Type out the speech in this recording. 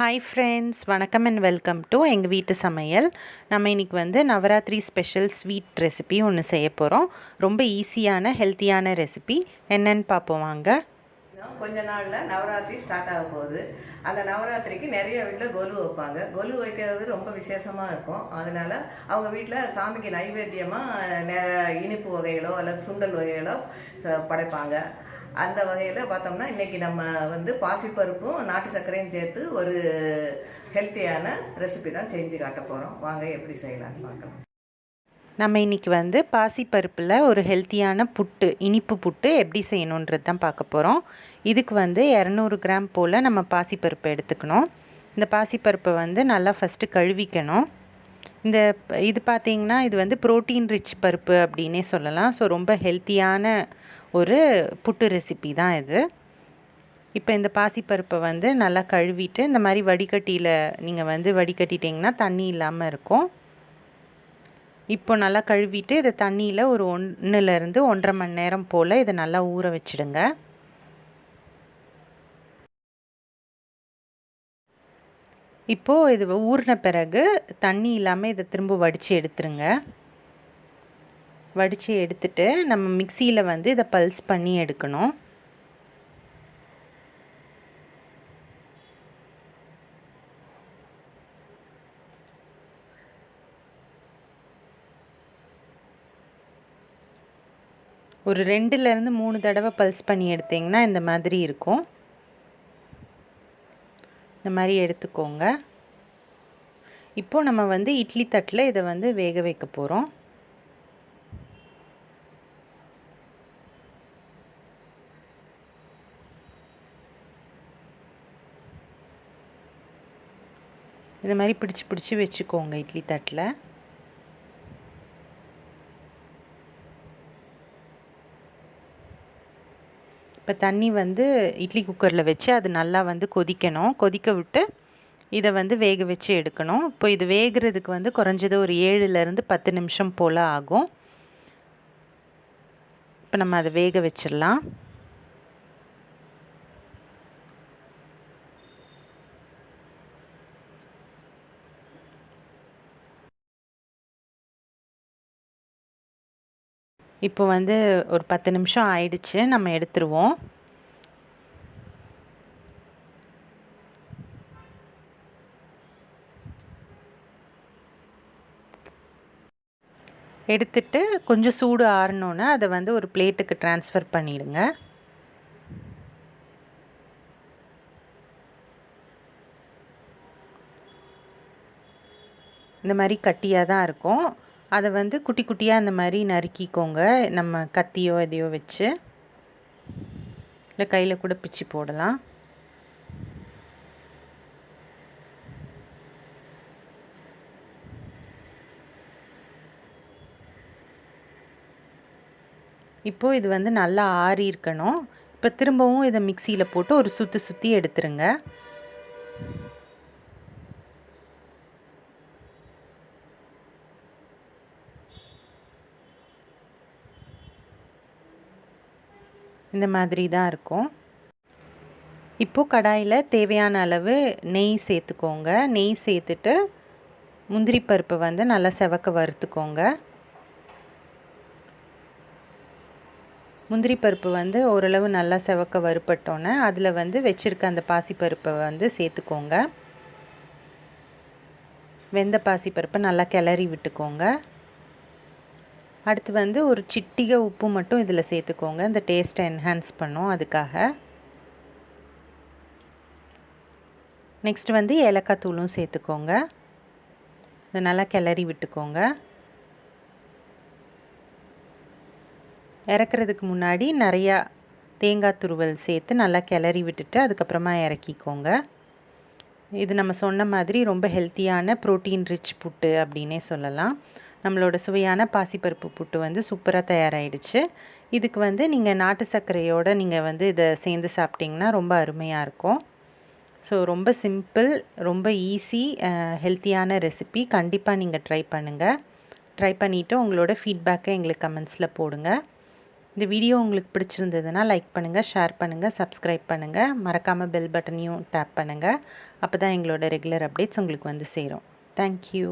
Hi friends, வணக்கம் and welcome to எங்கள் வீட்டு சமையல். நம்ம இன்றைக்கி வந்து நவராத்திரி ஸ்பெஷல் ஸ்வீட் ரெசிபி ஒன்று செய்ய போகிறோம். ரொம்ப ஈஸியான ஹெல்த்தியான ரெசிபி. என்னன்னு பார்ப்போம் வாங்க. கொஞ்ச நாளில் நவராத்திரி ஸ்டார்ட் ஆக போகுது. அந்த நவராத்திரிக்கு நிறைய வீட்டில் கொலு வைப்பாங்க. கொலு வைக்கிறது ரொம்ப விசேஷமாக இருக்கும். அதனால் அவங்க வீட்டில் சாமிக்கு நைவேத்தியமாக இனிப்பு வகைகளோ அல்லது சுண்டல் வகைகளோ படைப்பாங்க. அந்த வகையில் பார்த்தோம்னா இன்றைக்கி நம்ம வந்து பாசிப்பருப்பும் நாட்டு சர்க்கரையும் சேர்த்து ஒரு ஹெல்த்தியான ரெசிபி தான் செஞ்சு காட்ட போகிறோம். வாங்க எப்படி செய்யலான்னு பார்க்கலாம். நம்ம இன்றைக்கி வந்து பாசிப்பருப்பில் ஒரு ஹெல்த்தியான புட்டு, இனிப்பு புட்டு எப்படி செய்யணுன்றது தான் பார்க்க போகிறோம். இதுக்கு வந்து 200 கிராம் போல் நம்ம பாசிப்பருப்பு எடுத்துக்கணும். இந்த பாசிப்பருப்பை வந்து நல்லா ஃபஸ்ட்டு கழுவிக்கணும். இது பார்த்திங்கன்னா இது வந்து ப்ரோட்டீன் ரிச் பருப்பு அப்படின்னே சொல்லலாம். ஸோ ரொம்ப ஹெல்த்தியான ஒரு புட்டு ரெசிபி தான் இது. இப்போ இந்த பாசிப்பருப்பை வந்து நல்லா கழுவிட்டு இந்த மாதிரி வடிகட்டியில் நீங்கள் வந்து வடிகட்டிட்டிங்கன்னா தண்ணி இல்லாமல் இருக்கும். இப்போ நல்லா கழுவிட்டு இதை தண்ணியில் ஒரு 1லேருந்து 1.5 மணி நேரம் போல் இதை நல்லா ஊற வச்சுடுங்க. இப்போது இது ஊறின பிறகு தண்ணி இல்லாமல் இதை திரும்ப வடித்து எடுத்துருங்க. வடித்து எடுத்துட்டு நம்ம மிக்சியில் வந்து இதை பல்ஸ் பண்ணி எடுக்கணும். ஒரு 2லேருந்து 3 தடவை பல்ஸ் பண்ணி எடுத்திங்கன்னா இந்த மாதிரி இருக்கும். இந்த மாதிரி எடுத்துக்கோங்க. இப்போது நம்ம வந்து இட்லி தட்டில் இதை வந்து வேக வைக்க போகிறோம். இந்த மாதிரி பிடிச்சி வச்சுக்கோங்க இட்லி தட்டில். இப்போ தண்ணி வந்து இட்லி குக்கரில் வச்சு அது நல்லா வந்து கொதிக்கணும். கொதிக்க விட்டு இதை வந்து வேக வச்சு எடுக்கணும். இப்போ இது வேகிறதுக்கு வந்து குறைஞ்சது ஒரு 7லேருந்து 10 நிமிஷம் போல் ஆகும். இப்போ நம்ம அதை வேக வச்சிடலாம். இப்போ வந்து ஒரு 10 நிமிஷம் ஆயிடுச்சு. நம்ம எடுத்துருவோம். எடுத்துட்டு கொஞ்சம் சூடு ஆறணுன்னு அதை வந்து ஒரு பிளேட்டுக்கு ட்ரான்ஸ்ஃபர் பண்ணிடுங்க. இந்த மாதிரி கட்டியாக தான் இருக்கும். அதை வந்து குட்டி குட்டியாக இந்த மாதிரி நறுக்கிக்கோங்க. நம்ம கத்தியோ எதையோ வச்சு, இல்லை கையில் கூட பிச்சு போடலாம். இப்போது இது வந்து நல்லா ஆறி இருக்கணும். இப்போ திரும்பவும் இதை மிக்சியில் போட்டு ஒரு சுற்றி எடுத்துருங்க. இந்த மாதிரி தான் இருக்கும். இப்போது கடாயில் தேவையான அளவு நெய் சேர்த்துக்கோங்க. நெய் சேர்த்துட்டு முந்திரி பருப்பை வந்து நல்லா செவக்க வறுத்துக்கோங்க. முந்திரி பருப்பு வந்து ஓரளவு நல்லா செவக்க வறுப்பட்டோன்னே அதில் வந்து வச்சுருக்க அந்த பாசிப்பருப்பை வந்து சேர்த்துக்கோங்க. வெந்த பாசிப்பருப்பை நல்லா கிளறி விட்டுக்கோங்க. அடுத்து வந்து ஒரு சிட்டிகை உப்பு மட்டும் இதில் சேர்த்துக்கோங்க. இந்த டேஸ்ட்டை என்ஹான்ஸ் பண்ணும் அதுக்காக. நெக்ஸ்ட் வந்து ஏலக்காய் தூளும் சேர்த்துக்கோங்க. இதை நல்லா கிளறி விட்டுக்கோங்க. இறக்குறதுக்கு முன்னாடி நிறையா தேங்காய் துருவல் சேர்த்து நல்லா கிளறி விட்டுட்டு அதுக்கப்புறமா இறக்கிக்கோங்க. இது நம்ம சொன்ன மாதிரி ரொம்ப ஹெல்த்தியான ப்ரோட்டீன் ரிச் புட்டு அப்படின்னே சொல்லலாம். நம்மளோட சுவையான பாசிப்பருப்பு புட்டு வந்து சூப்பராக தயாராகிடுச்சு. இதுக்கு வந்து நீங்கள் நாட்டு சர்க்கரையோடு நீங்கள் வந்து இதை சேர்ந்து சாப்பிட்டிங்கன்னா ரொம்ப அருமையாக இருக்கும். ஸோ ரொம்ப சிம்பிள், ரொம்ப ஈஸி, ஹெல்த்தியான ரெசிபி. கண்டிப்பாக நீங்கள் ட்ரை பண்ணுங்கள். ட்ரை பண்ணிவிட்டு உங்களோட ஃபீட்பேக்கை எங்களுக்கு கமெண்ட்ஸில் போடுங்க. இந்த வீடியோ உங்களுக்கு பிடிச்சிருந்ததுன்னா லைக் பண்ணுங்கள், ஷேர் பண்ணுங்கள், சப்ஸ்கிரைப் பண்ணுங்கள். மறக்காமல் பெல் பட்டனையும் டேப் பண்ணுங்கள். அப்போ தான் எங்களோட ரெகுலர் அப்டேட்ஸ் உங்களுக்கு வந்து சேரும். தேங்க்யூ.